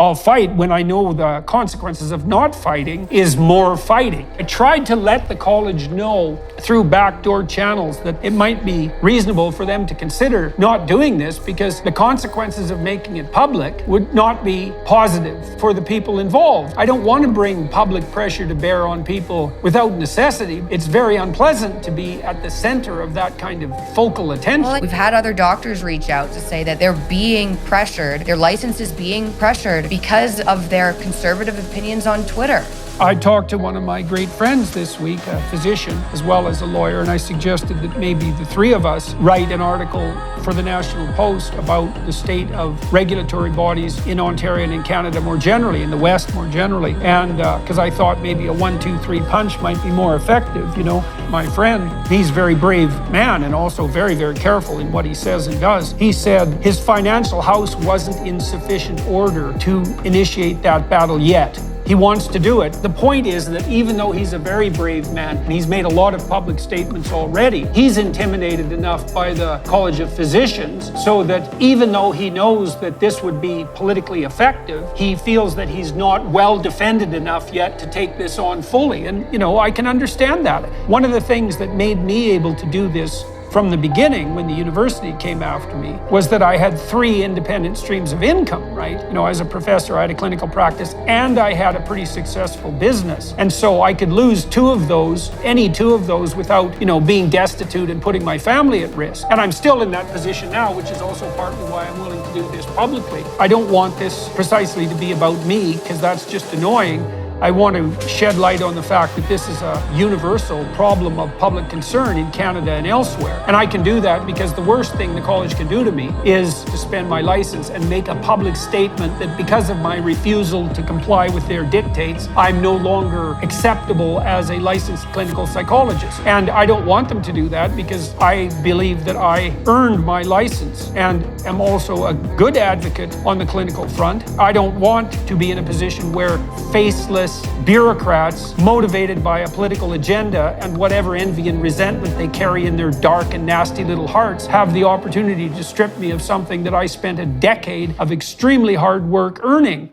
I'll fight when I know the consequences of not fighting is more fighting. I tried to let the college know through backdoor channels that it might be reasonable for them to consider not doing this because the consequences of making it public would not be positive for the people involved. I don't want to bring public pressure to bear on people without necessity. It's very unpleasant to be at the center of that kind of focal attention. Well, we've had other doctors reach out to say that they're being pressured, their license is being pressured because of their conservative opinions on Twitter. I talked to one of my great friends this week, a physician as well as a lawyer, and I suggested that maybe the three of us write an article for the National Post about the state of regulatory bodies in Ontario and in Canada more generally, in the West more generally. And because I thought maybe a 1-2-3 punch might be more effective. You know, my friend, he's a very brave man and also very, very careful in what he says and does. He said his financial house wasn't in sufficient order to initiate that battle yet. He wants to do it. The point is that even though he's a very brave man, and he's made a lot of public statements already, he's intimidated enough by the College of Physicians so that even though he knows that this would be politically effective, he feels that he's not well defended enough yet to take this on fully. And, you know, I can understand that. One of the things that made me able to do this from the beginning, when the university came after me, was that I had 3 independent streams of income, right? You know, as a professor, I had a clinical practice and I had a pretty successful business. And so I could lose 2 of those, any 2 of those, without, you know, being destitute and putting my family at risk. And I'm still in that position now, which is also partly why I'm willing to do this publicly. I don't want this precisely to be about me, because that's just annoying. I want to shed light on the fact that this is a universal problem of public concern in Canada and elsewhere. And I can do that because the worst thing the college can do to me is suspend my license and make a public statement that because of my refusal to comply with their dictates, I'm no longer acceptable as a licensed clinical psychologist. And I don't want them to do that because I believe that I earned my license and am also a good advocate on the clinical front. I don't want to be in a position where faceless bureaucrats motivated by a political agenda and whatever envy and resentment they carry in their dark and nasty little hearts have the opportunity to strip me of something that I spent a decade of extremely hard work earning.